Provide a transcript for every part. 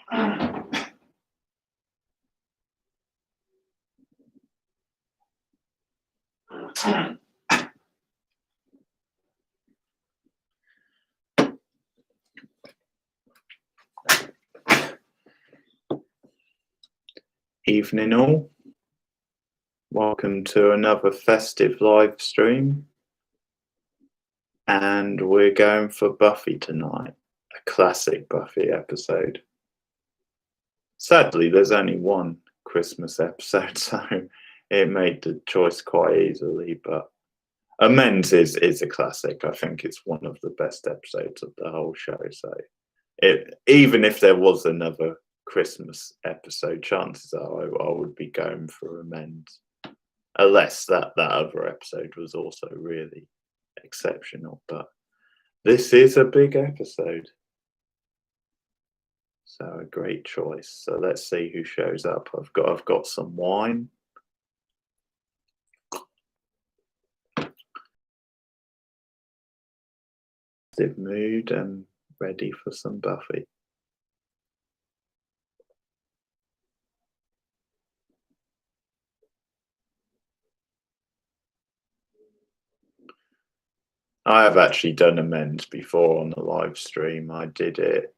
Evening all. Welcome to another Festive live stream. And we're going for Buffy tonight, a classic Buffy episode. Sadly, there's only one Christmas episode, so it made the choice quite easily, but Amends is a classic. I think it's one of the best episodes of the whole show, so even if there was another Christmas episode, chances are I would be going for Amends, unless that other episode was also really exceptional. But this is a big episode, so a great choice. So let's see who shows up. I've got some wine. Mood and ready for some Buffy. I have actually done Amends before on the live stream. I did it.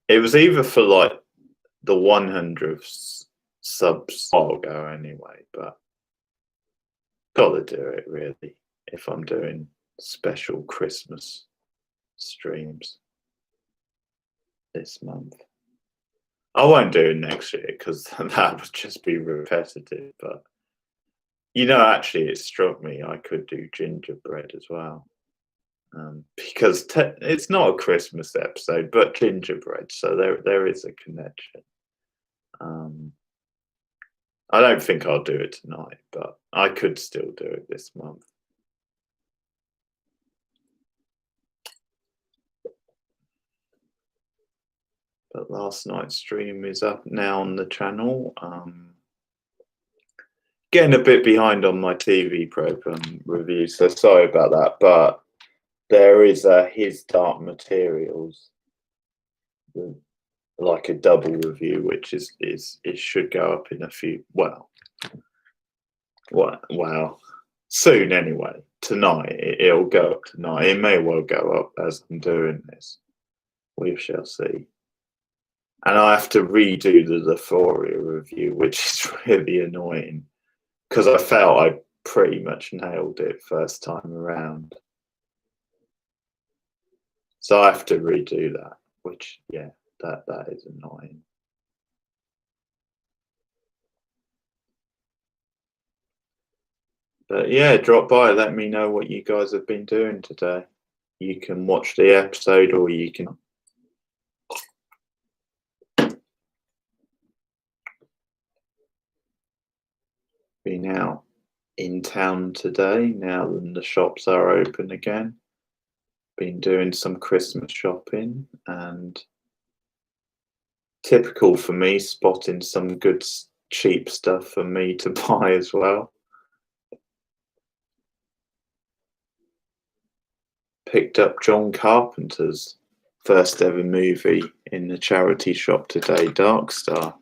It was either for like the 100th subs I'll go anyway, but gotta do it really if I'm doing special Christmas streams this month. I won't do it next year because that would just be repetitive, but actually it struck me I could do gingerbread as well, because it's not a Christmas episode but gingerbread, so there is a connection. I don't think I'll do it tonight, but I could still do it this month. But last night's stream is up now on the channel. Getting a bit behind on my TV program review, so sorry about that. But there is His Dark Materials, like a double review, which it should go up in a few. Well, soon anyway. Tonight it'll go up tonight. It may well go up as I'm doing this. We shall see. And I have to redo the Euphoria review, which is really annoying because I felt I pretty much nailed it first time around. So I have to redo that, which, yeah, that is annoying. But yeah, drop by, let me know what you guys have been doing today. You can watch the episode or you can be now in town today, now that the shops are open again. Been doing some Christmas shopping, and typical for me, spotting some good cheap stuff for me to buy as well. Picked up John Carpenter's first ever movie in the charity shop today, Dark Star.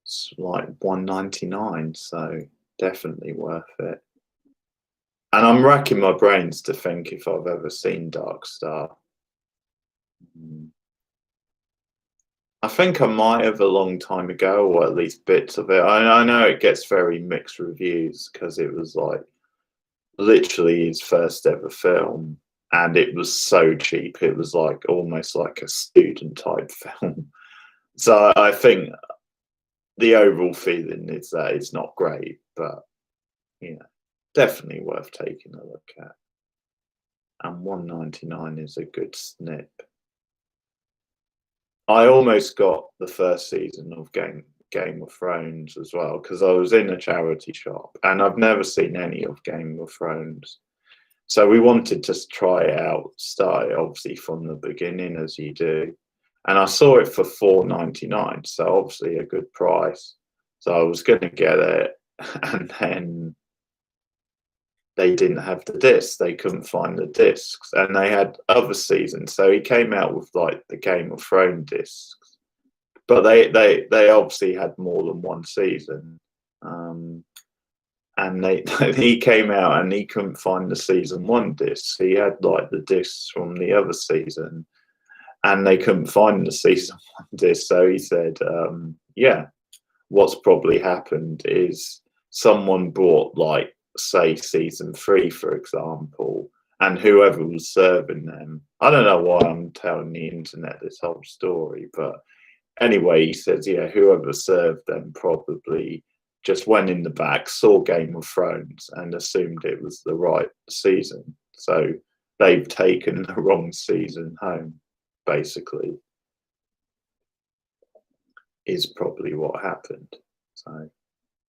It's like $1.99, so definitely worth it. And I'm racking my brains to think if I've ever seen Dark Star. I think I might have a long time ago, or at least bits of it. I know it gets very mixed reviews because it was like literally his first ever film, and it was so cheap. It was like almost like a student type film. So I think the overall feeling is that it's not great, but definitely worth taking a look at. And $1.99 is a good snip. I almost got the first season of Game of Thrones as well, because I was in a charity shop and I've never seen any of Game of Thrones. So we wanted to try it out, start it obviously from the beginning as you do. And I saw it for $4.99, so obviously a good price. So I was going to get it, and then they didn't have the discs. They couldn't find the discs, and they had other seasons. So he came out with like the Game of Thrones discs, but they obviously had more than one season. And he came out and he couldn't find the season one discs. He had like the discs from the other season, and they couldn't find the season one disc. So he said, "Yeah, what's probably happened is someone bought like say season three, for example, and whoever was serving them. I don't know why I'm telling the internet this whole story, but anyway, he says, yeah, whoever served them probably just went in the back, saw Game of Thrones, and assumed it was the right season. So they've taken the wrong season home, basically, is probably what happened.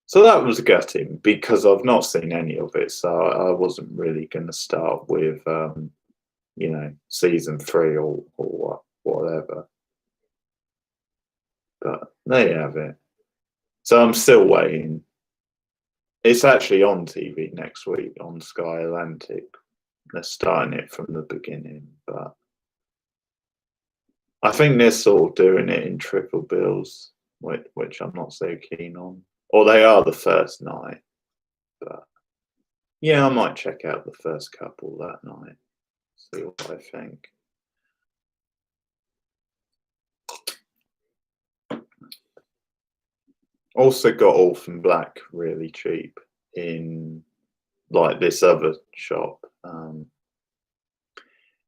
So that was gutting because I've not seen any of it, so I wasn't really going to start with, season three or whatever. But there you have it. So I'm still waiting. It's actually on TV next week on Sky Atlantic. They're starting it from the beginning, but I think they're sort of doing it in triple bills, which I'm not so keen on. Or they are the first night, but yeah, I might check out the first couple that night, see what I think. Also got Orphan Black really cheap in like this other shop.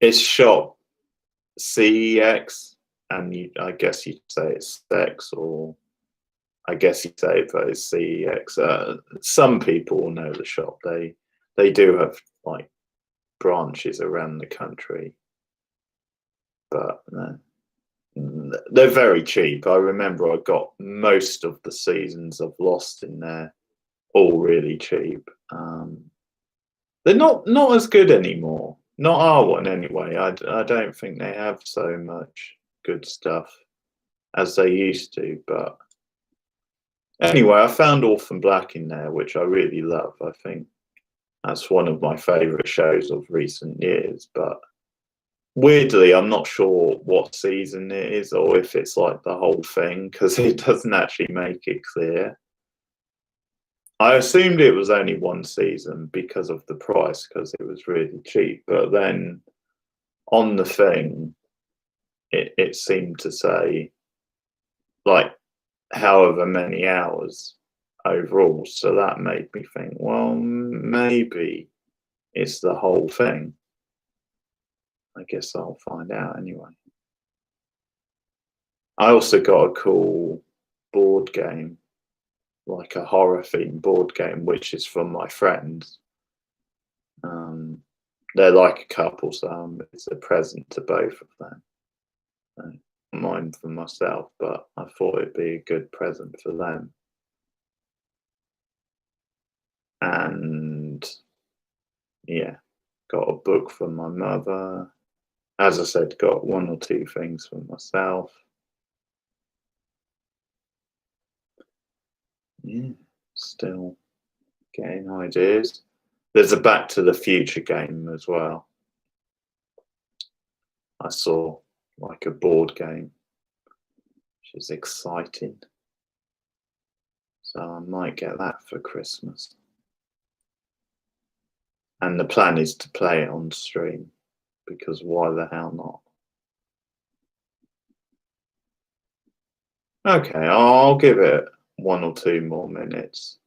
It's shop CEX, and I guess you'd say it's Sex, or I guess you'd say it's CEX. Some people know the shop. They do have like branches around the country, but they're very cheap. I remember I got most of the seasons of Lost in there, all really cheap. They're not as good anymore. Not our one anyway. I don't think they have so much good stuff as they used to. But anyway, I found Orphan Black in there, which I really love. I think that's one of my favourite shows of recent years. But weirdly, I'm not sure what season it is or if it's like the whole thing because it doesn't actually make it clear. I assumed it was only one season because of the price, because it was really cheap. But then on the thing, it seemed to say like however many hours overall. So that made me think, well, maybe it's the whole thing. I guess I'll find out anyway. I also got a cool board game, like a horror themed board game, which is from my friends. They're like a couple, so it's a present to both of them. Mine for myself, but I thought it'd be a good present for them. And yeah, got a book for my mother. As I said, got one or two things for myself. Yeah, still getting ideas. There's a Back to the Future game as well. I saw like a board game, which is exciting. So I might get that for Christmas. And the plan is to play it on stream, because why the hell not? Okay, I'll give it 1 or 2 more minutes.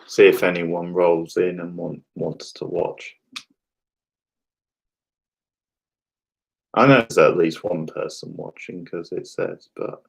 See if anyone rolls in and wants to watch. I know there's at least one person watching because it says, but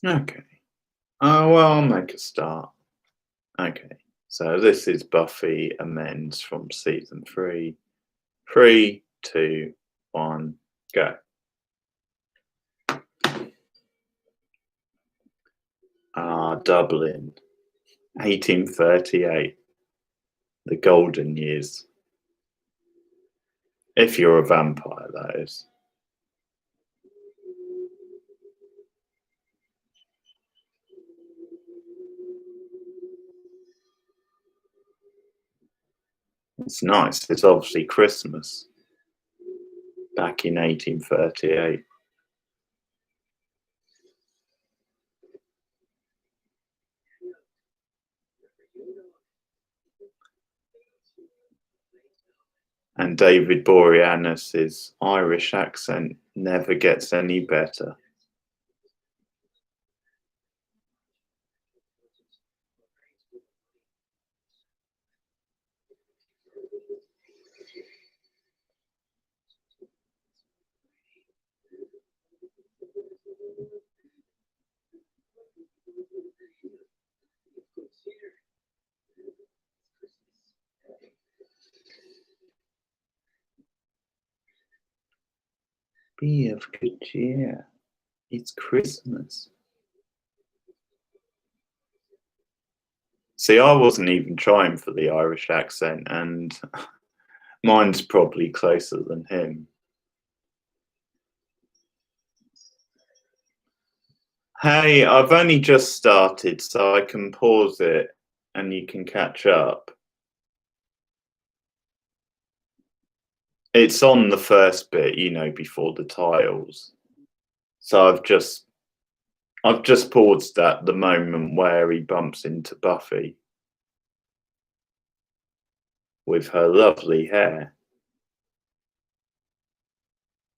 Okay. Oh, well, I'll make a start. Okay. So this is Buffy Amends from season 3. 3, 2, 1, go. Dublin, 1838. The golden years. If you're a vampire, that is. It's nice. It's obviously Christmas back in 1838. And David Boreanaz's Irish accent never gets any better. Be of good cheer. It's Christmas. See, I wasn't even trying for the Irish accent, and mine's probably closer than him. Hey, I've only just started, so I can pause it and you can catch up. It's on the first bit, before the titles. So I've just paused at the moment where he bumps into Buffy with her lovely hair.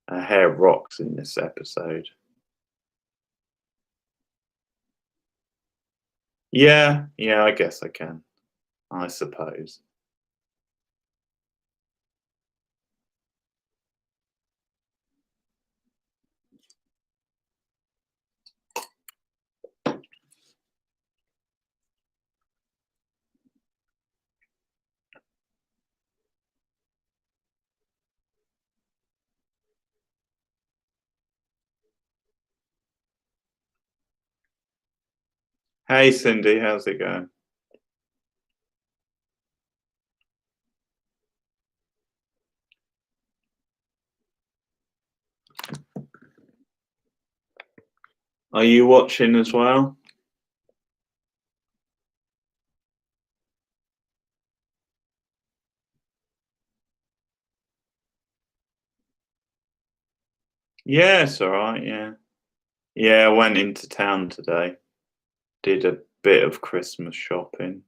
Her hair rocks in this episode. Yeah, I guess I can. I suppose. Hey Cindy, how's it going? Are you watching as well? Yeah, it's alright, yeah. Yeah, I went into town today. Did a bit of Christmas shopping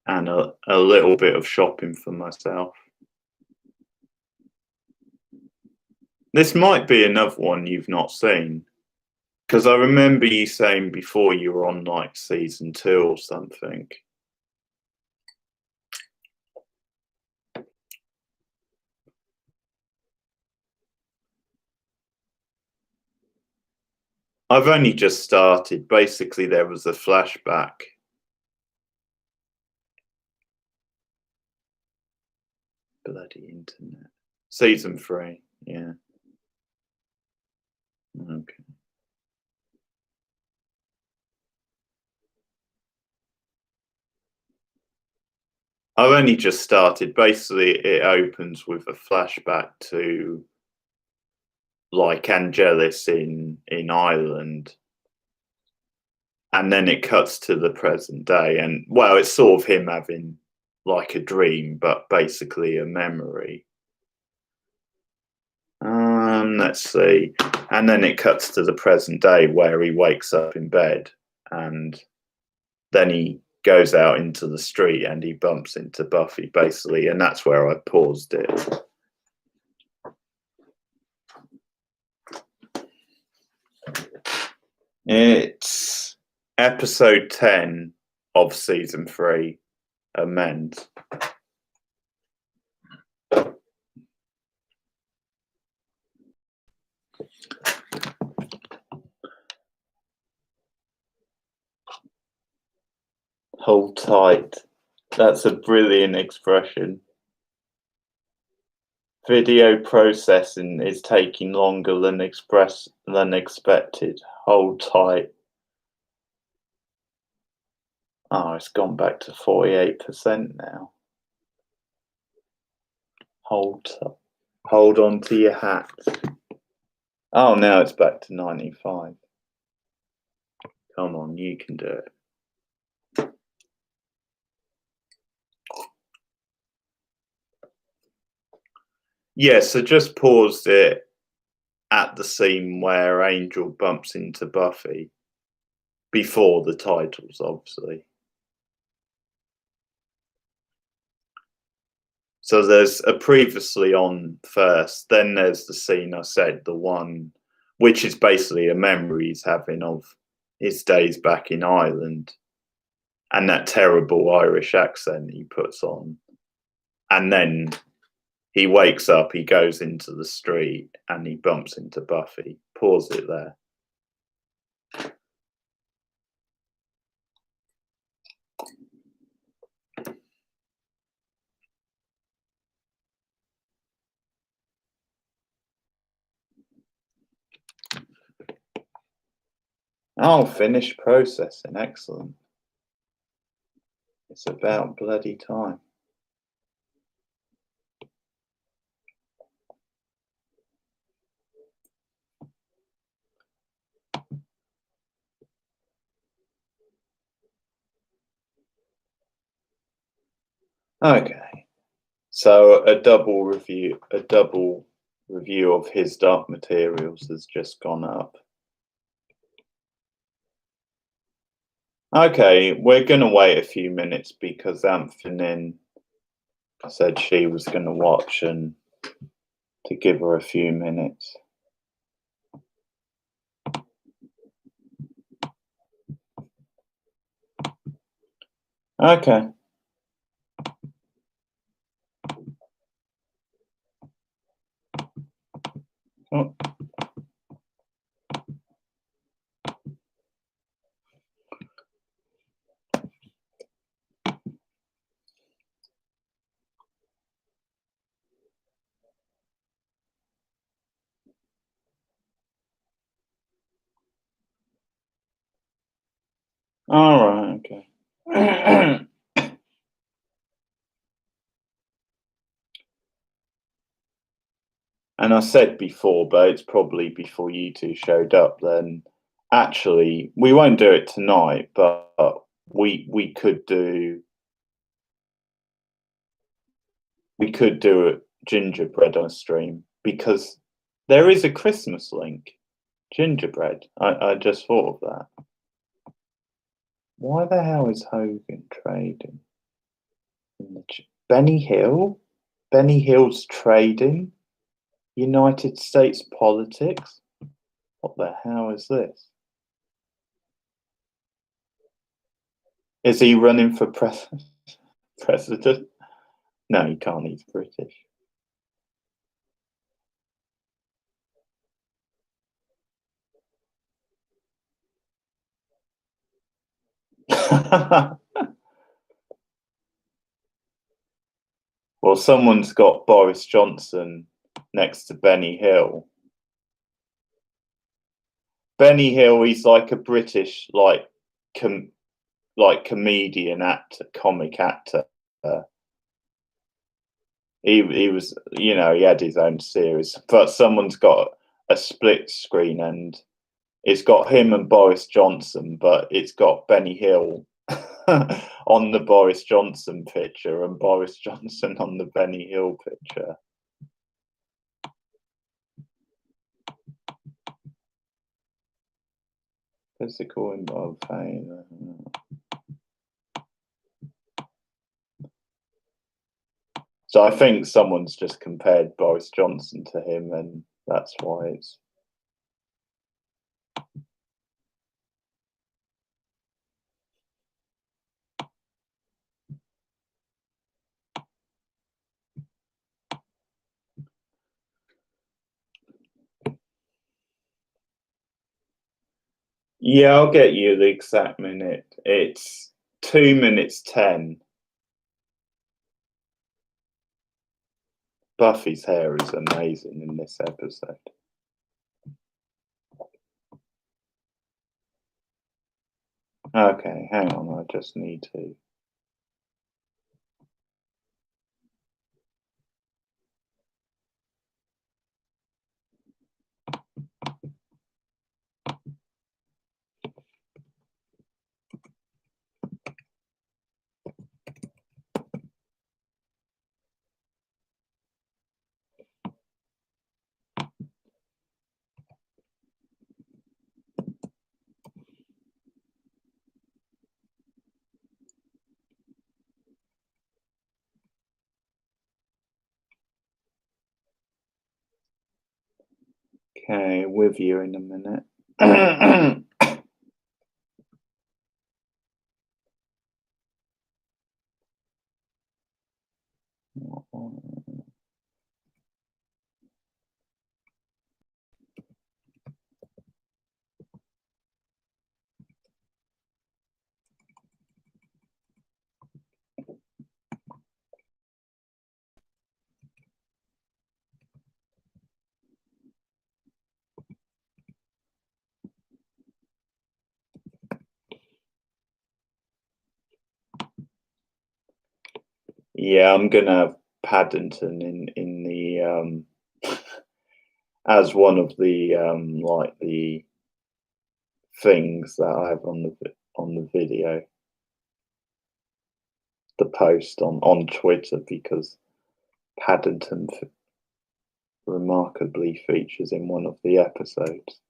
and a little bit of shopping for myself. This might be another one you've not seen. Because I remember you saying before you were on like season 2 or something. I've only just started. Basically, there was a flashback. Bloody internet. Season 3, yeah. Okay. I've only just started. Basically, it opens with a flashback to like Angelus in Ireland, and then it cuts to the present day, and well, it's sort of him having like a dream, but basically a memory. Let's see, and then it cuts to the present day where he wakes up in bed, and then he goes out into the street and he bumps into Buffy, basically, and that's where I paused it. It's episode 10 of season 3, Amends. Hold tight. That's a brilliant expression. Video processing is taking longer than expected. Hold tight. Oh, it's gone back to 48% now. Hold on to your hat. Oh, now it's back to 95. Come on, you can do it. Yeah, so just paused it at the scene where Angel bumps into Buffy. Before the titles, obviously. So there's a previously on first, then there's the scene I said, the one which is basically a memory he's having of his days back in Ireland and that terrible Irish accent he puts on. And then he wakes up, he goes into the street and he bumps into Buffy. Pause it there. Oh, finished processing. Excellent. It's about bloody time. Okay. So a double review of his Dark Materials has just gone up. Okay, we're going to wait a few minutes because Anthony said she was going to watch and to give her a few minutes. Okay. Oh. All right, okay. And I said before, but it's probably before you two showed up, then actually we won't do it tonight, but we could do a gingerbread on a stream because there is a Christmas link. Gingerbread. I just thought of that. Why the hell is Hogan trading? Benny Hill? Benny Hill's trading? United States politics? What the hell is this? Is he running for president? No, he can't. He's British. Well, someone's got Boris Johnson next to Benny Hill. Benny Hill, he's like a British comedian actor, comic actor. He was, he had his own series, but someone's got a split screen and it's got him and Boris Johnson, but it's got Benny Hill on the Boris Johnson picture and Boris Johnson on the Benny Hill picture. Physical involved pain. So I think someone's just compared Boris Johnson to him, and that's why it's. Yeah, I'll get you the exact minute. It's 2 minutes 10. Buffy's hair is amazing in this episode. Okay, hang on, I just need to. Okay, with you in a minute. Yeah, I'm gonna have Paddington in the as one of the like the things that I have on the video, the post on Twitter, because Paddington remarkably features in one of the episodes.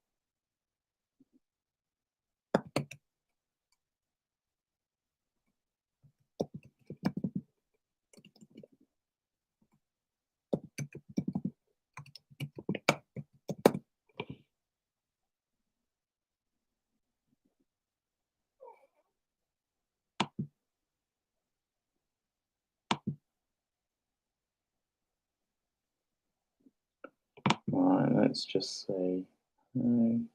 Right, let's just see. Red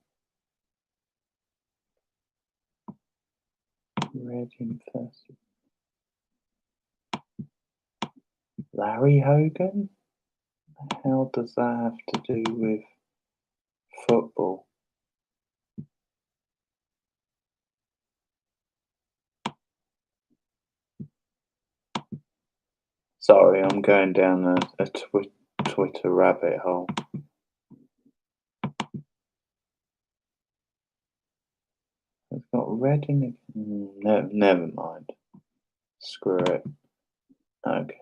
Festive. Larry Hogan? The hell does that have to do with football? Sorry, I'm going down a Twitter rabbit hole. It's got red in it. No, never mind. Screw it. Okay.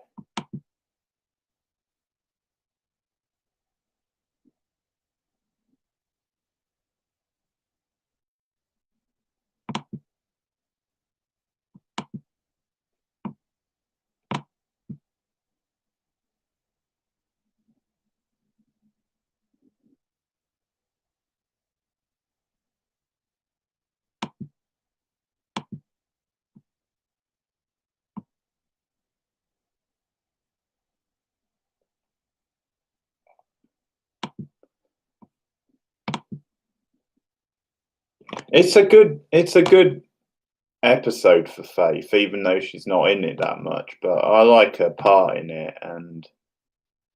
It's a good episode for Faith, even though she's not in it that much. But I like her part in it, and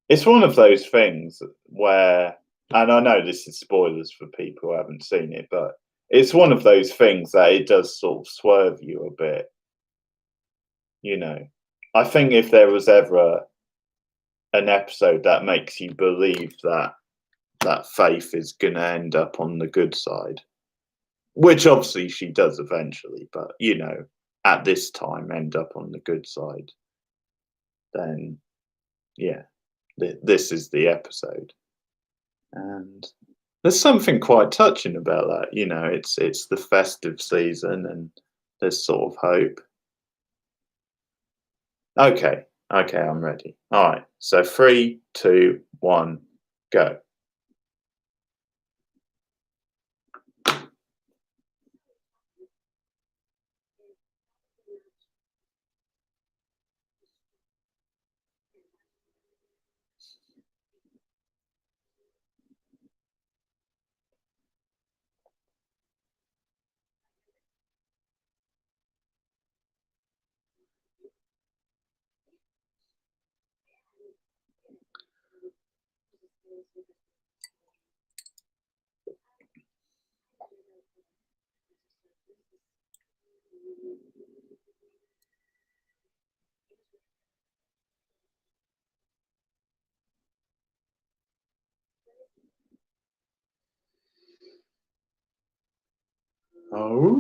it's one of those things where, and I know this is spoilers for people who haven't seen it, but it's one of those things that it does sort of swerve you a bit. You know, I think if there was ever an episode that makes you believe that Faith is gonna end up on the good side, which obviously she does eventually, but at this time end up on the good side, then yeah, this is the episode. And there's something quite touching about that. It's the festive season, and there's sort of hope. Okay, I'm ready. All right, so 3, 2, 1, go. Oh,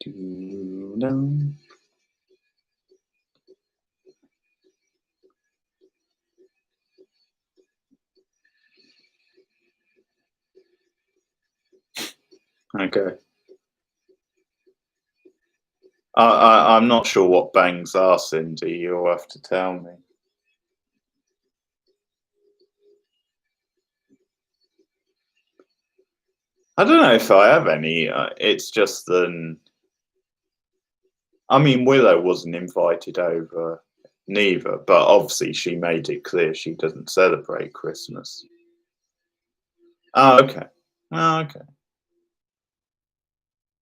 do you know? Okay. I'm not sure what bangs are, Cindy. You'll have to tell me. I don't know if I have any. It's just that. I mean, Willow wasn't invited over neither, but obviously she made it clear she doesn't celebrate Christmas. Oh, okay. Oh, okay.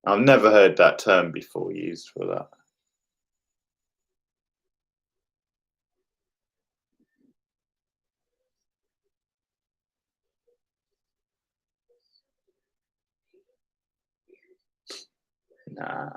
I've never heard that term before used for that. Nah.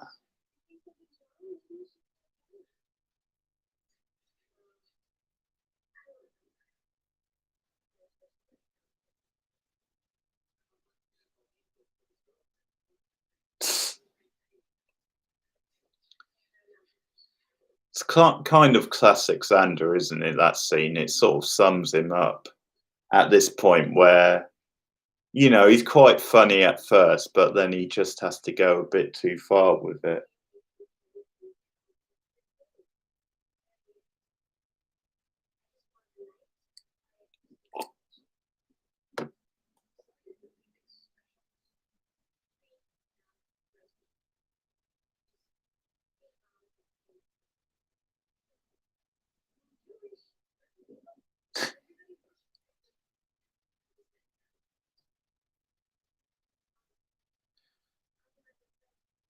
It's kind of classic Xander, isn't it? That scene. It sort of sums him up at this point where, he's quite funny at first, but then he just has to go a bit too far with it.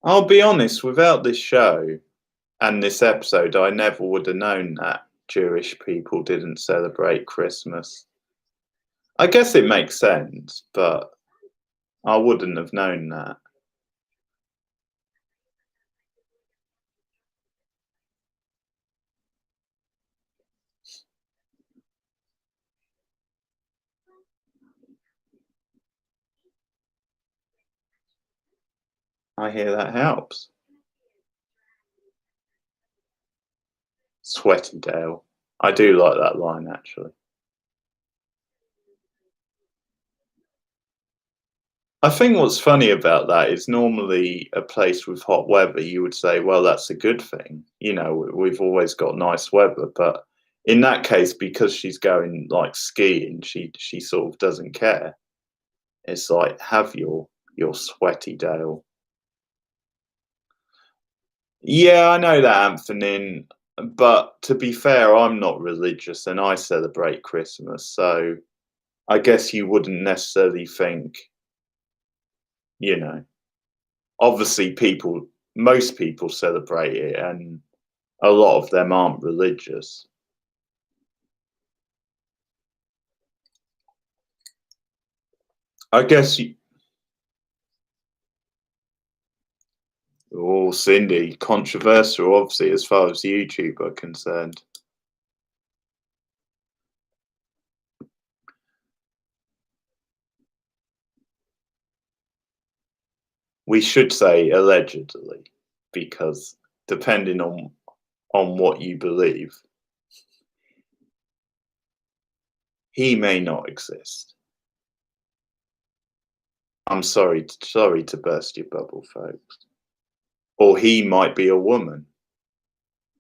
I'll be honest, without this show and this episode, I never would have known that Jewish people didn't celebrate Christmas. I guess it makes sense, but I wouldn't have known that. I hear that helps. Sweaty Dale. I do like that line, actually. I think what's funny about that is normally a place with hot weather, you would say, well, that's a good thing. We've always got nice weather. But in that case, because she's going like skiing, she sort of doesn't care. It's like, have your sweaty Dale. Yeah, I know that, Anthony. But to be fair, I'm not religious and I celebrate Christmas. So I guess you wouldn't necessarily think, you know, obviously most people celebrate it and a lot of them aren't religious. I guess oh, Cindy, controversial, obviously, as far as YouTube are concerned. We should say allegedly, because depending on what you believe, he may not exist. I'm sorry to burst your bubble, folks. Or he might be a woman,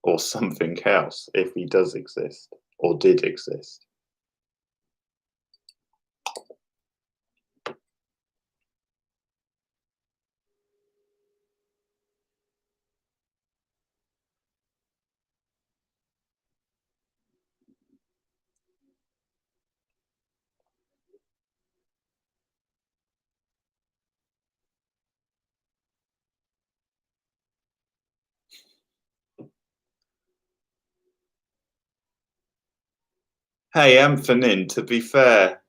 or something else, if he does exist, or did exist. Hey, Anthony, to be fair,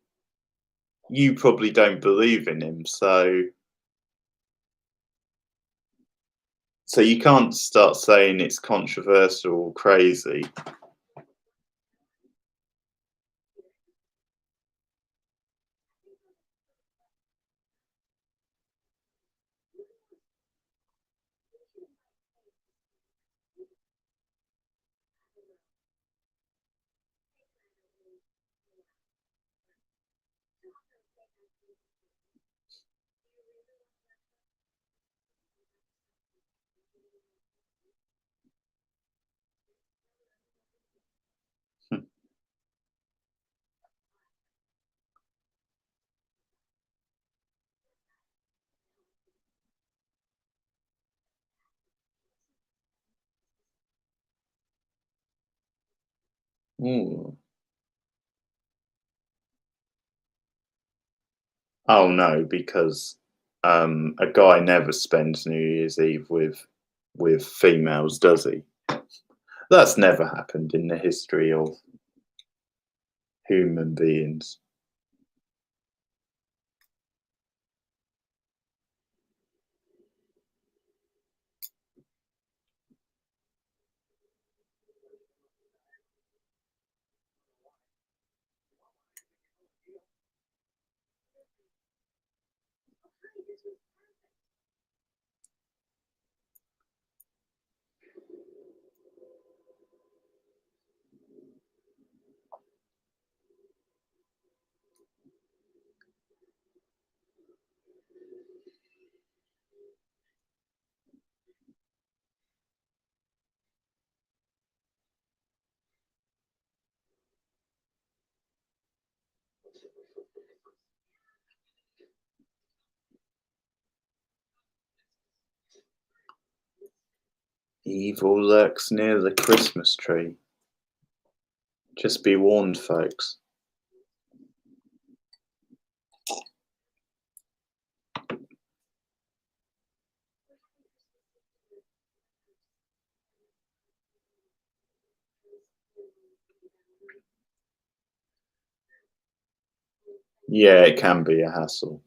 you probably don't believe in him, so you can't start saying it's controversial or crazy. Ooh. Oh no, because a guy never spends New Year's Eve with females, does he? That's never happened in the history of human beings. Evil lurks near the Christmas tree. Just be warned, folks. Yeah, it can be a hassle.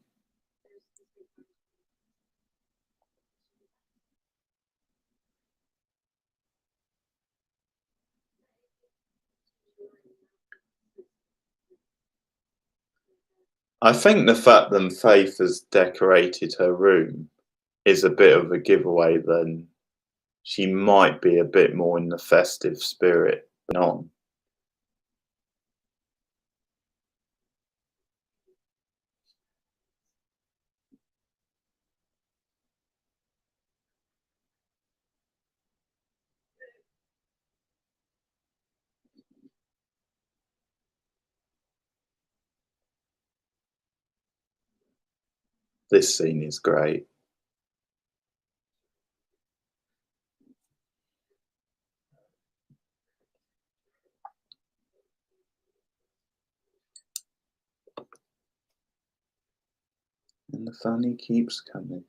I think the fact that Faith has decorated her room is a bit of a giveaway then she might be a bit more in the festive spirit than on. This scene is great. And the funny keeps coming.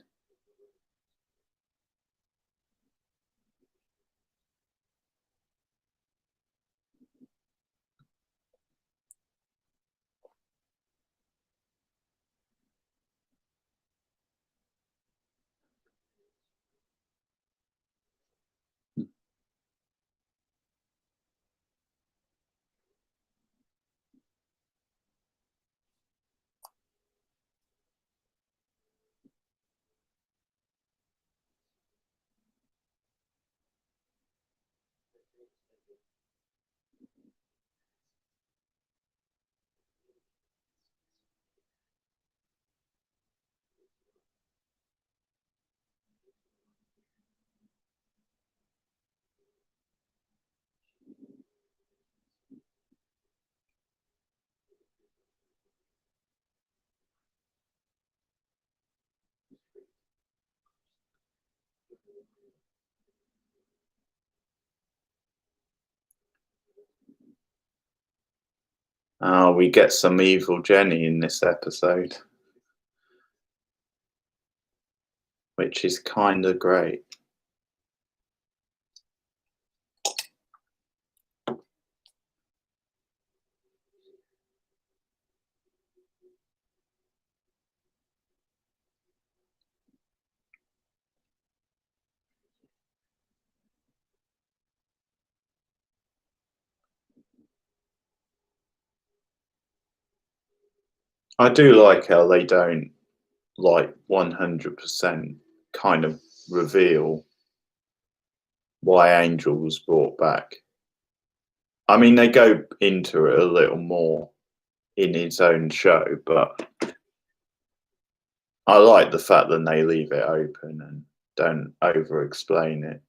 We get some evil Jenny in this episode, which is kind of great. I do like how they don't like 100% kind of reveal why Angel was brought back. I mean, they go into it a little more in its own show, but I like the fact that they leave it open and don't over explain it.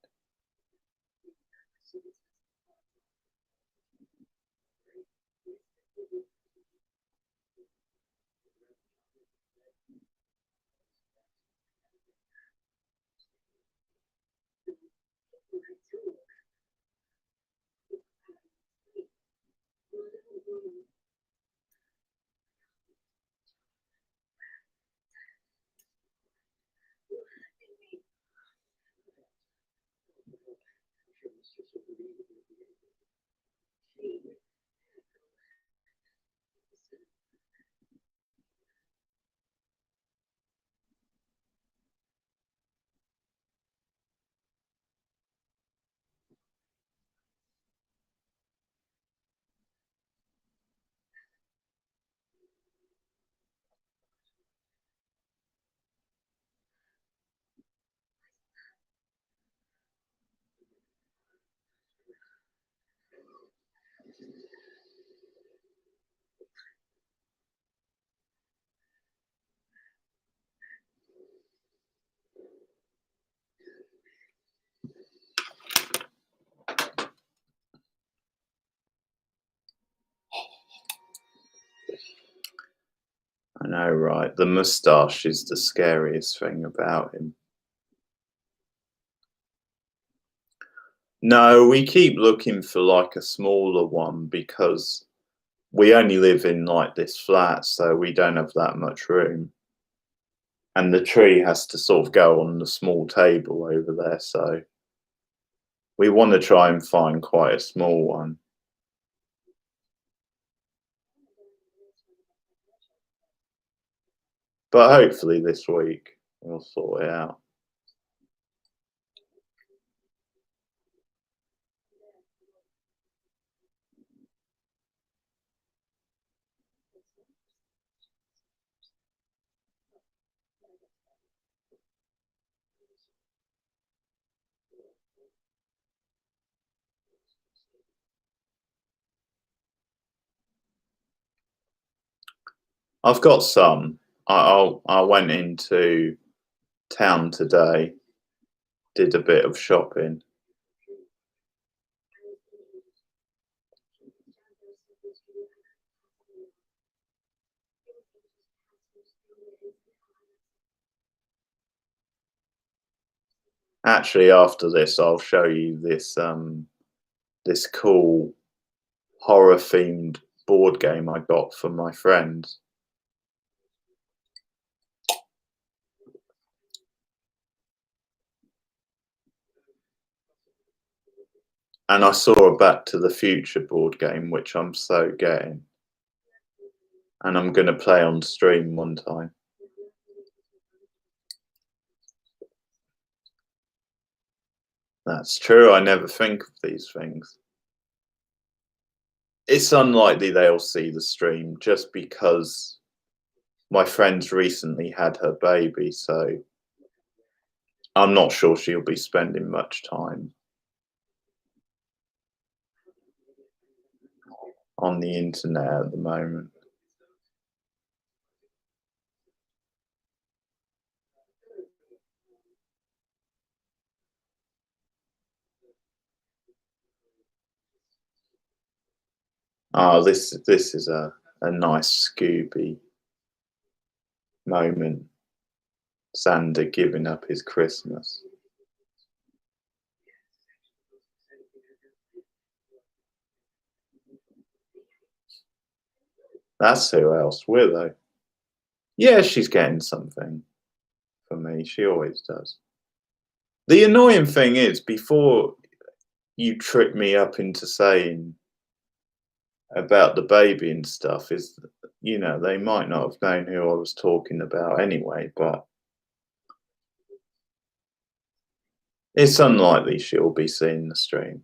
I know, right? The moustache is the scariest thing about him. No, we keep looking for like a smaller one because we only live in like this flat, so we don't have that much room. And the tree has to sort of go on the small table over there, so we want to try and find quite a small one. But hopefully this week we'll sort it out. I've got some. I went into town today, did a bit of shopping. Actually, after this, I'll show you this cool horror themed board game I got from my friends. And I saw a Back to the Future board game, which I'm so getting. And I'm going to play on stream one time. That's true. I never think of these things. It's unlikely they'll see the stream just because my friend's recently had her baby, so I'm not sure she'll be spending much time on the internet at the moment. Oh, this is a nice Scooby moment. Xander giving up his Christmas. That's who else. Willow. Yeah, she's getting something for me. She always does. The annoying thing is, before you trick me up into saying about the baby and stuff, is they might not have known who I was talking about anyway, but it's unlikely she'll be seeing the stream.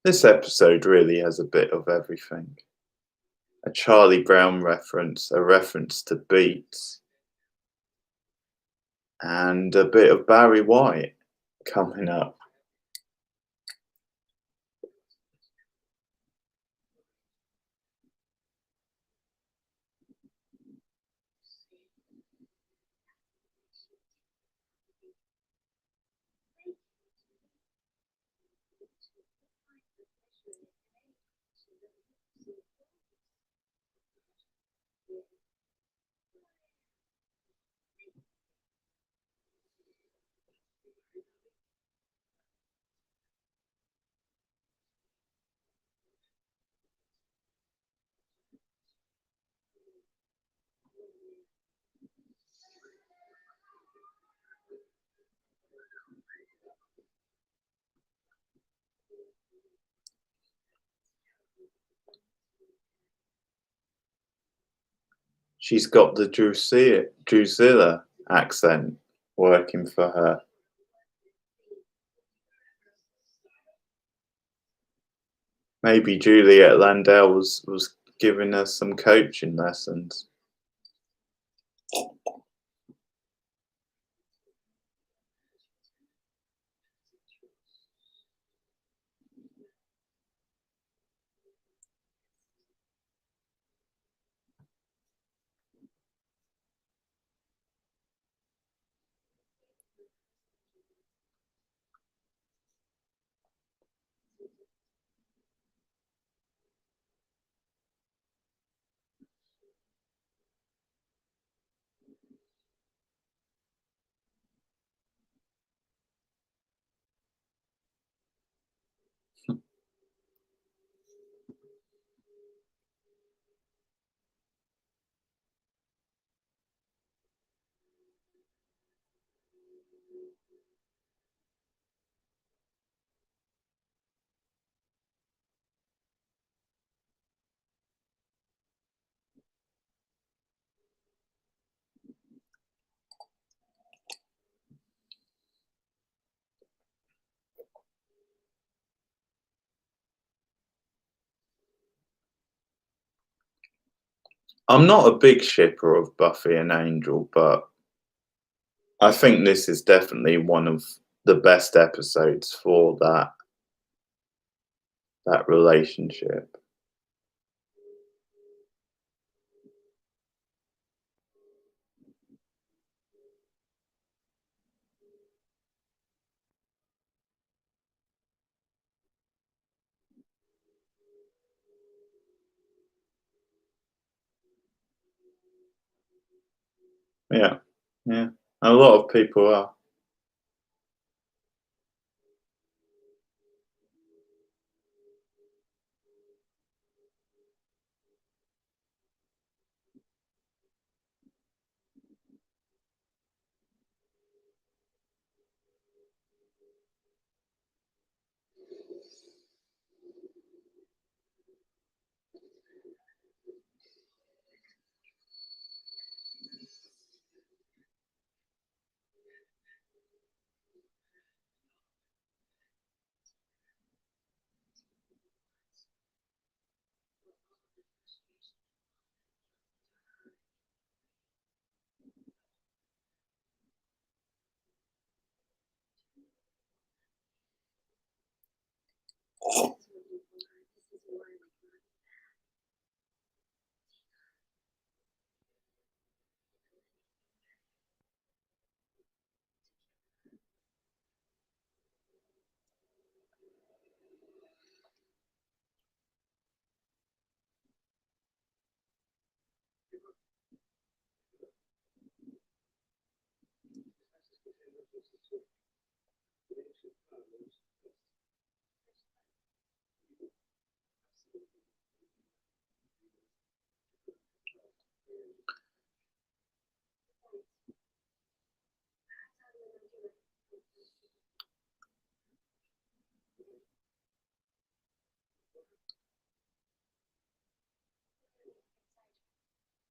This episode really has a bit of everything. A Charlie Brown reference, a reference to Beats, and a bit of Barry White coming up. She's got the Drusilla accent working for her. Maybe Juliet Landau was giving her some coaching lessons. I'm not a big shipper of Buffy and Angel, but I think this is definitely one of the best episodes for that relationship. Yeah, yeah. A lot of people are.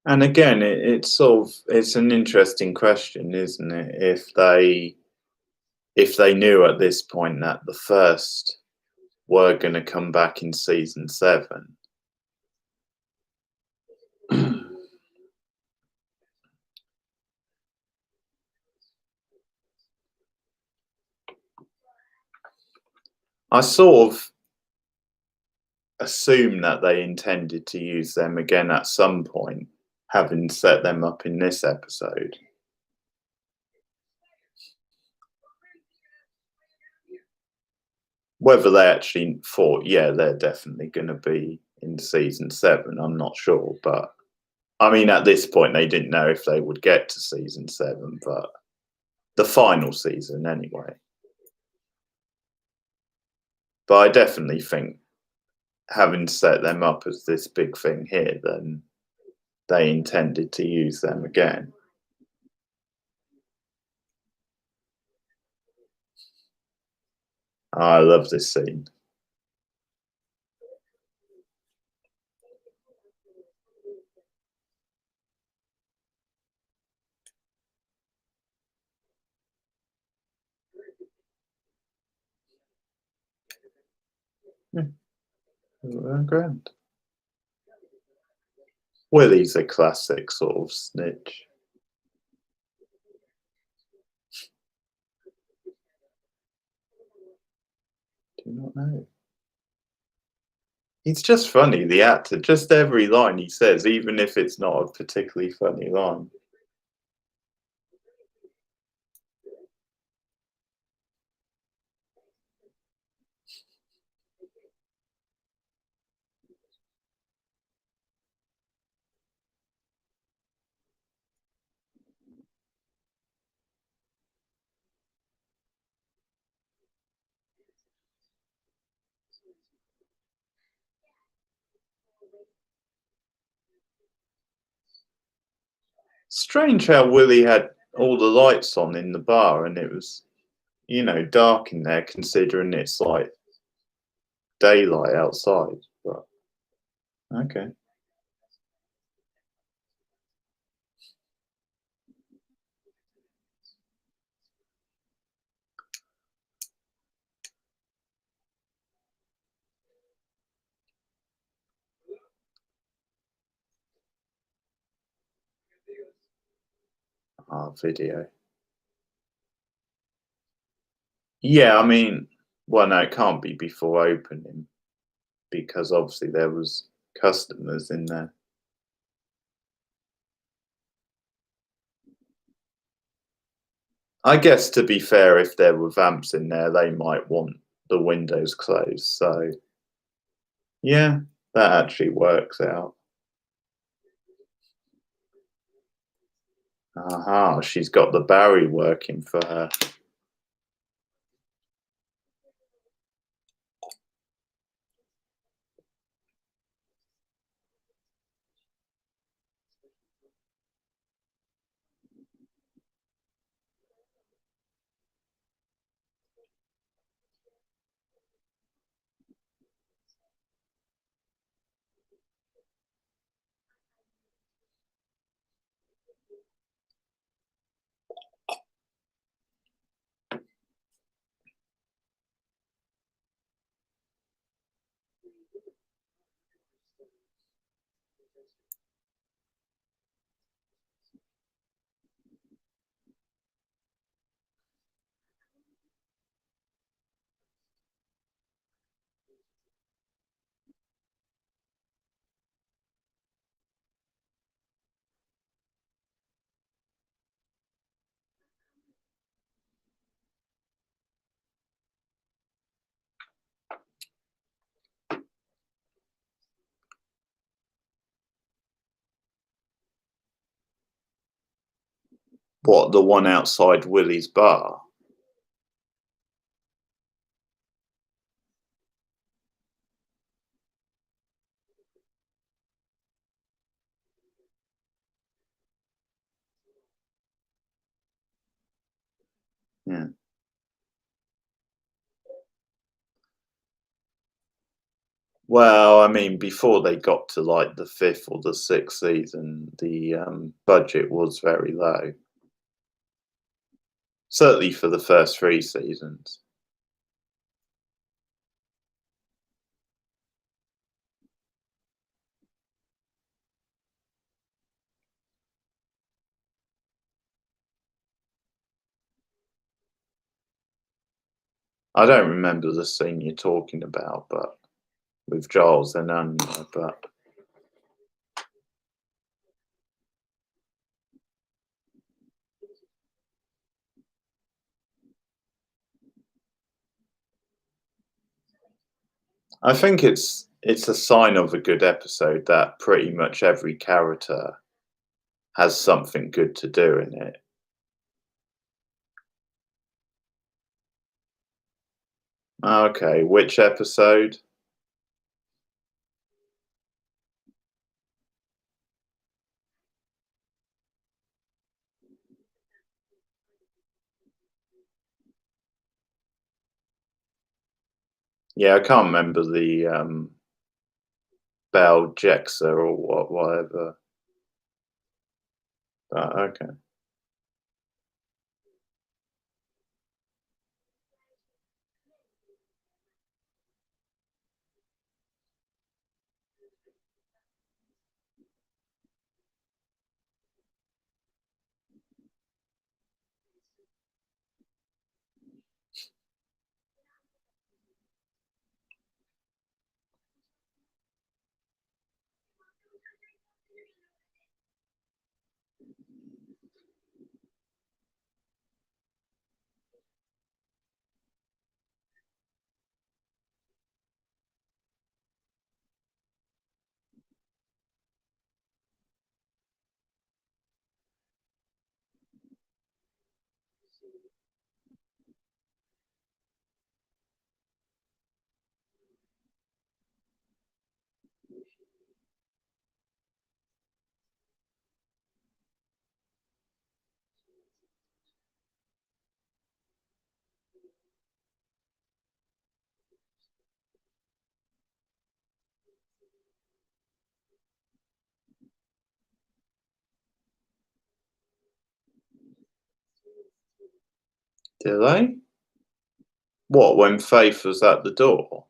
And again, it's sort of it's an interesting question, isn't it? If they knew at this point that the first were going to come back in season 7, I sort of assume that they intended to use them again at some point, having set them up in this episode. Whether they actually thought, yeah, they're definitely going to be in season 7, I'm not sure. But I mean, at this point, they didn't know if they would get to season 7, but the final season anyway. But I definitely think, having set them up as this big thing here, then they intended to use them again. I love this scene. Yeah, grand. Willie's a classic sort of snitch. Do not know. He's just funny, the actor. Just every line he says, even if it's not a particularly funny line. Strange how Willie had all the lights on in the bar and it was, dark in there considering it's like daylight outside. But okay. Video. Yeah, I mean, well, no, it can't be before opening because obviously there was customers in there. I guess to be fair, if there were vamps in there, they might want the windows closed. So yeah, that actually works out. Aha, she's got the Barry working for her. What, the one outside Willie's bar? Yeah. Well, I mean, before they got to like the fifth or the sixth season, the budget was very low. Certainly for the first three seasons. I don't remember the scene you're talking about, but with Giles and Anya, but I think it's a sign of a good episode that pretty much every character has something good to do in it. Okay, which episode? Yeah, I can't remember the Bell Jexa or whatever. But okay. Did they? What, when Faith was at the door?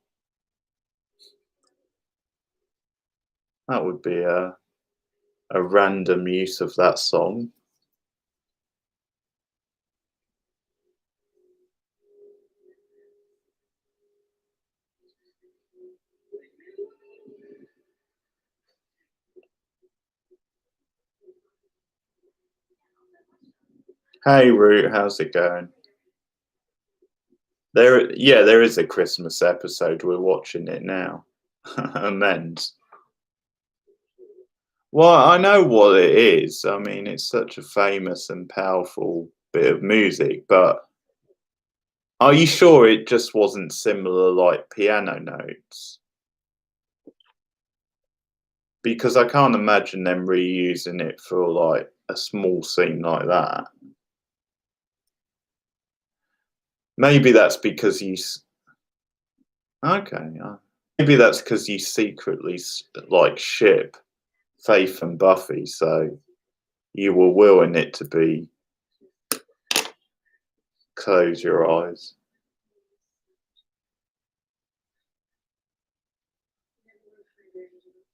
That would be a random use of that song. Hey Root, how's it going? Yeah, there is a Christmas episode. We're watching it now. Amends. Well, I know what it is. I mean, it's such a famous and powerful bit of music, but are you sure it just wasn't similar like piano notes? Because I can't imagine them reusing it for like a small scene like that. Maybe that's because okay. Maybe that's because you secretly like ship Faith and Buffy, so you were willing it to be close your eyes.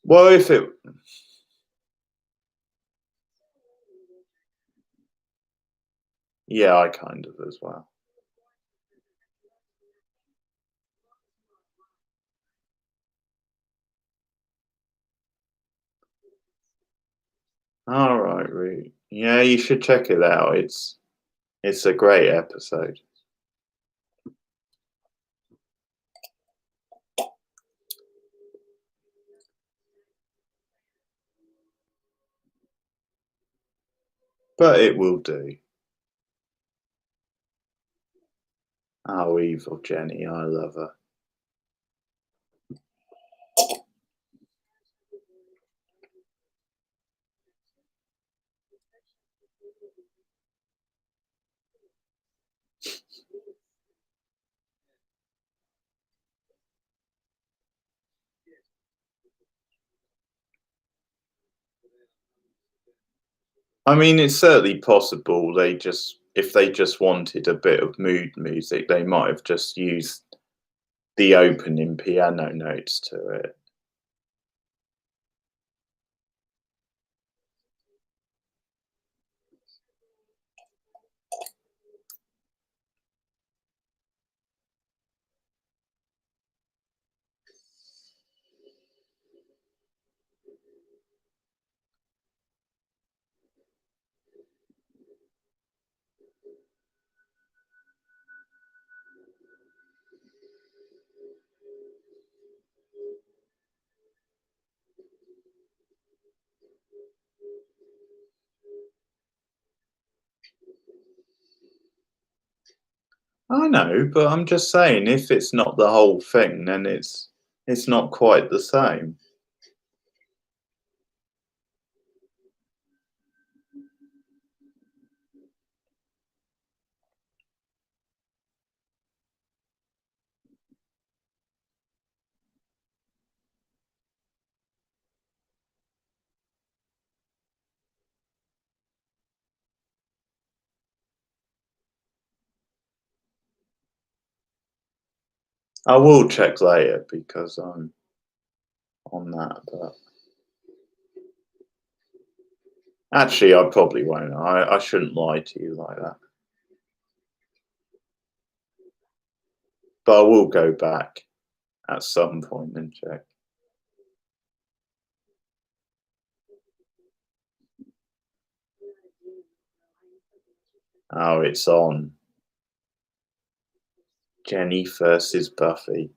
Well, if it, yeah, I kind of as well. All right, Root. Yeah, you should check it out. It's a great episode. But it will do. Oh, evil Jenny, I love her. I mean, it's certainly possible they just if they just wanted a bit of mood music, they might have just used the opening piano notes to it. I know, but I'm just saying if it's not the whole thing, then it's not quite the same. I will check later because I'm on that, but actually I probably won't. I shouldn't lie to you like that. But I will go back at some point and check. Oh, it's on. Jenny versus Buffy.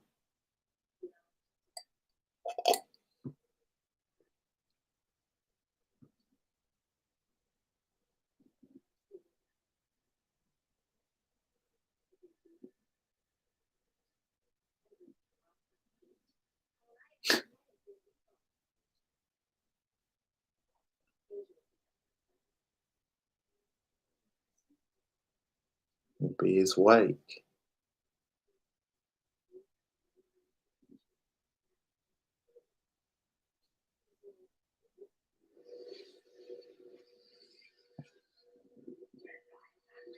Will be his wake.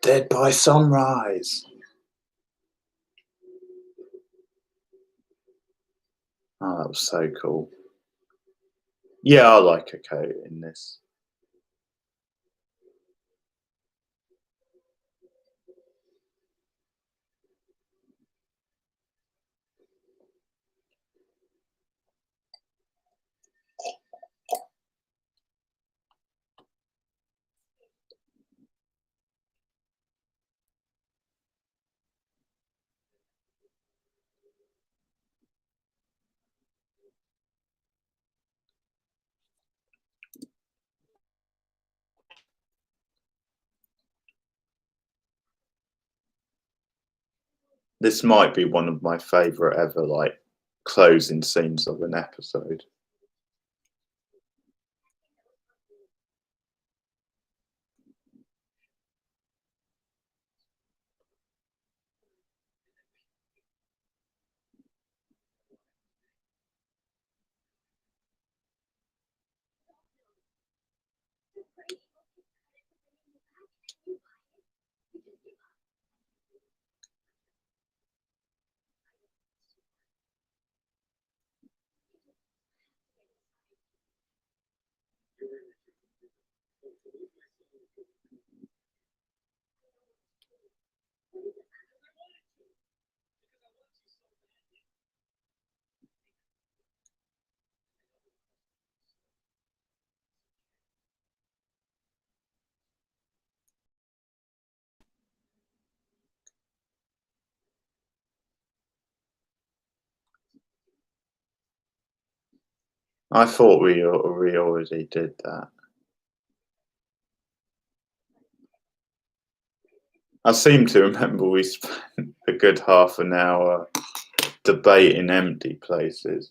Dead by sunrise. Oh, that was so cool. Yeah, I like a coat in this. This might be one of my favourite ever, like, closing scenes of an episode. I thought we already did that. I seem to remember we spent a good half an hour debating empty places.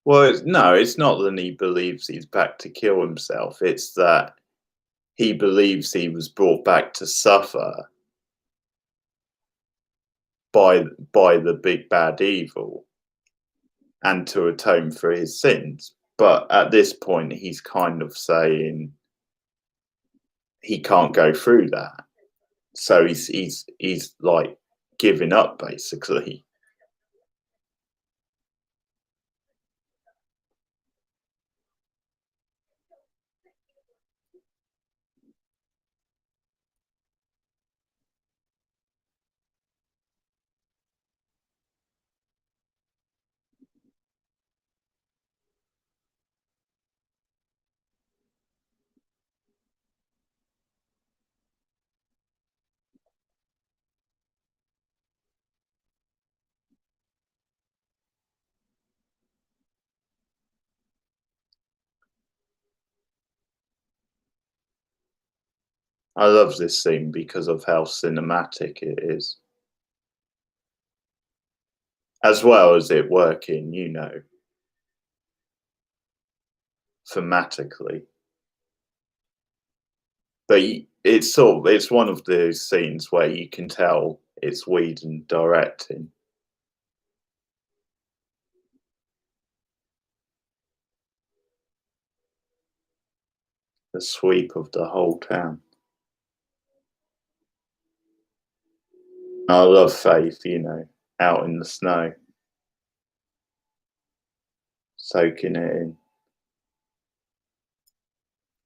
Well, no, it's not that he believes he's back to kill himself. It's that he believes he was brought back to suffer by the big bad evil and to atone for his sins. But at this point, he's kind of saying he can't go through that, so he's like giving up basically. I love this scene because of how cinematic it is, as well as it working, thematically. But it's one of those scenes where you can tell it's Whedon directing. The sweep of the whole town. I love Faith, out in the snow, soaking it in.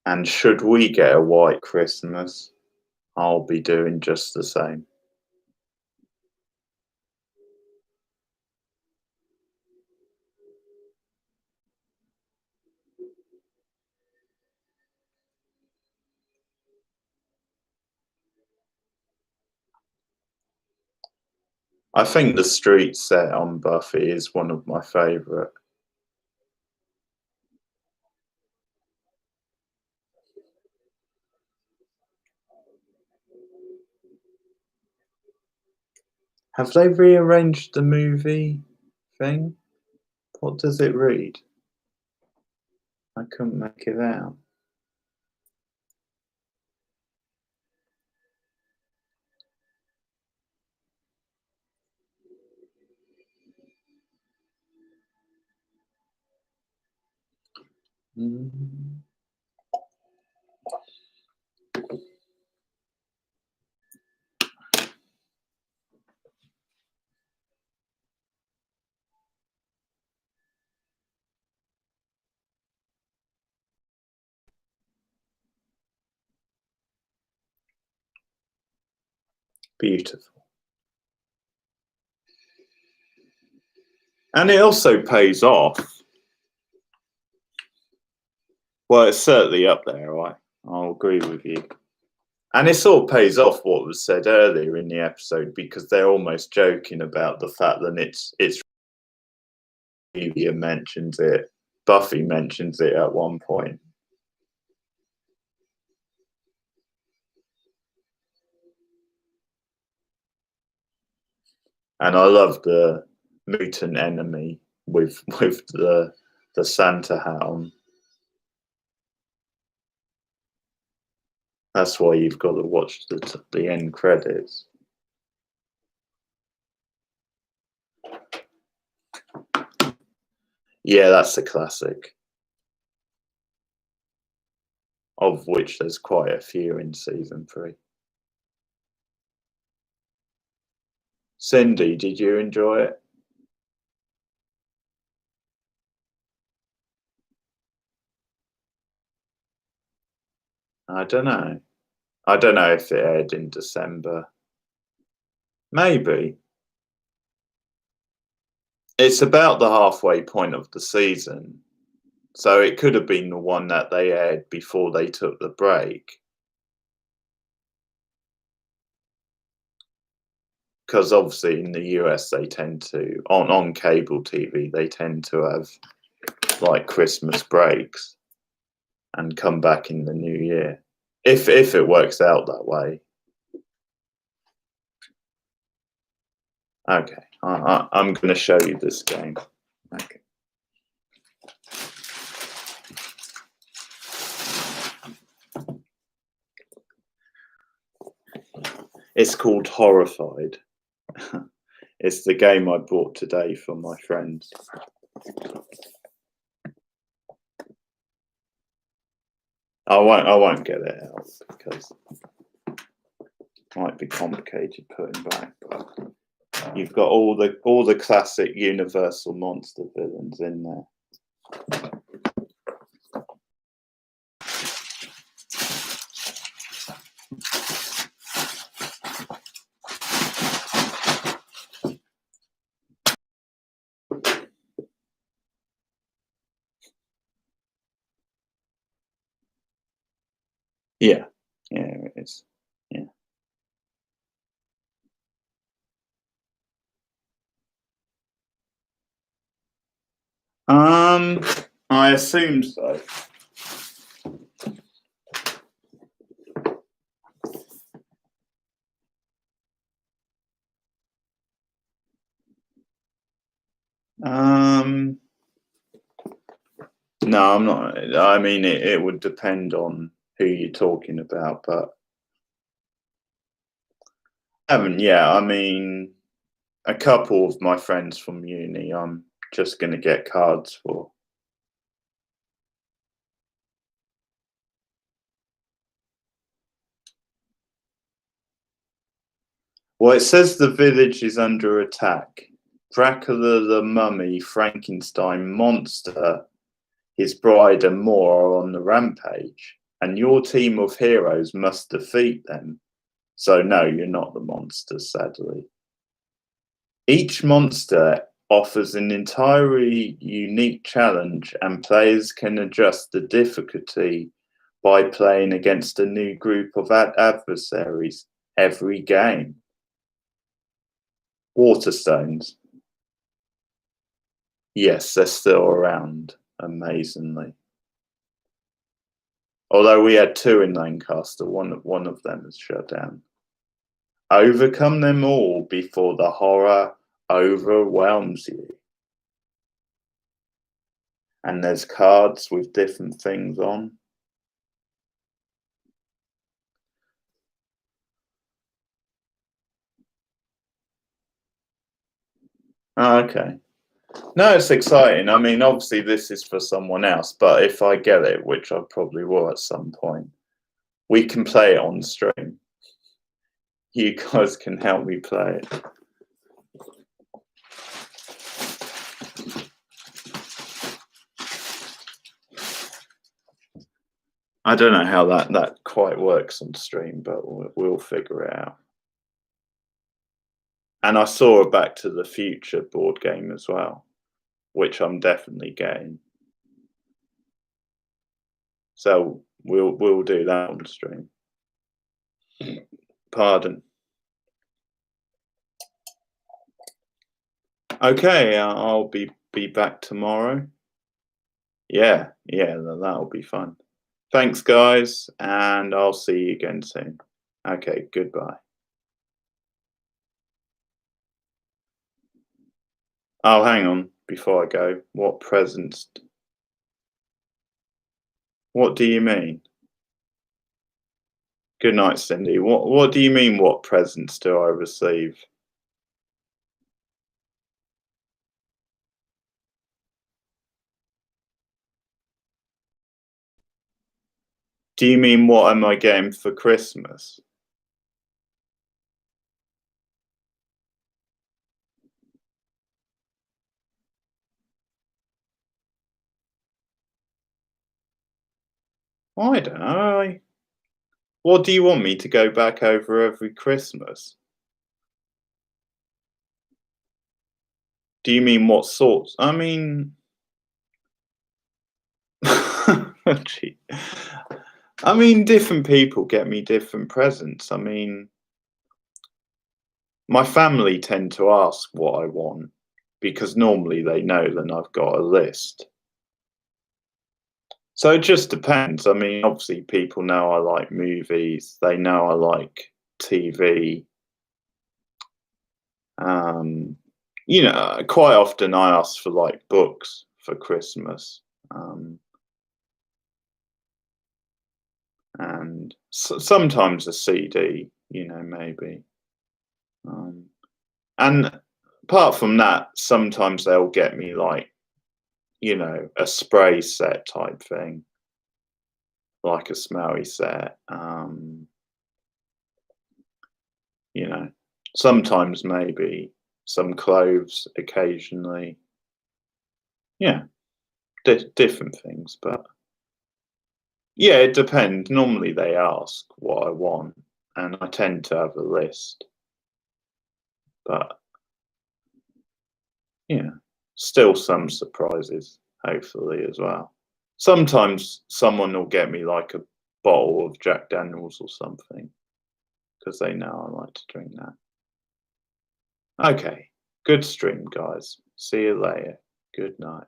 And should we get a white Christmas, I'll be doing just the same. I think the street set on Buffy is one of my favourite. Have they rearranged the movie thing? What does it read? I couldn't make it out. Mm. Beautiful. And it also pays off. Well, it's certainly up there, right? I'll agree with you. And it sort of pays off what was said earlier in the episode because they're almost joking about the fact that it's Julia mentions it. Buffy mentions it at one point. And I love the mutant enemy with the Santa hat on. That's why you've got to watch the end credits. Yeah, that's a classic, of which there's quite a few in season 3. Cindy, did you enjoy it? I don't know. I don't know if it aired in December. Maybe. It's about the halfway point of the season, so it could have been the one that they aired before they took the break. Because obviously in the US they tend to on cable TV they tend to have like Christmas breaks and come back in the new year. If it works out that way. Okay, I'm going to show you this game. Okay. It's called Horrified. It's the game I bought today for my friends. I won't get it out because it might be complicated putting back. But you've got all the classic Universal monster villains in there. Yeah, it is. Yeah. I assume so. No, I'm not. I mean, it would depend on who you're talking about, but I haven't. Yeah, I mean, a couple of my friends from uni, I'm just going to get cards for. Well, it says the village is under attack. Dracula the mummy, Frankenstein monster, his bride, and more are on the rampage, and your team of heroes must defeat them. So, no, you're not the monster, sadly. Each monster offers an entirely unique challenge, and players can adjust the difficulty by playing against a new group of adversaries every game. Waterstones. Yes, they're still around, amazingly. Although we had two in Lancaster, one of them is shut down. Overcome them all before the horror overwhelms you. And there's cards with different things on. Oh, okay. No, it's exciting. I mean, obviously this is for someone else, but if I get it, which I probably will at some point, we can play it on stream. You guys can help me play it. I don't know how that quite works on stream, but we'll figure it out. And I saw a Back to the Future board game as well, which I'm definitely getting. So we'll do that on stream. Pardon. Okay, I'll be back tomorrow. Yeah, that'll be fun. Thanks, guys, and I'll see you again soon. Okay, goodbye. Oh, hang on, before I go, what presents? What do you mean? Good night, Cindy. What do you mean, what presents do I receive? Do you mean what am I getting for Christmas? I don't know. What do you want me to go back over every Christmas? Do you mean what sorts? I mean, gee. I mean, different people get me different presents. I mean, my family tend to ask what I want because normally they know that I've got a list. So it just depends. I mean, obviously, people know I like movies. They know I like TV. Um, quite often I ask for like books for Christmas, um, and sometimes a CD. Maybe. Um, and apart from that, sometimes they'll get me like a spray set type thing, like a smelly set. You know, sometimes maybe some clothes occasionally. Yeah, different things, but yeah, it depends. Normally they ask what I want, and I tend to have a list, but yeah, still some surprises, hopefully, as well. Sometimes someone will get me like a bottle of Jack Daniels or something because they know I like to drink that. Okay, good stream, guys. See you later. Good night.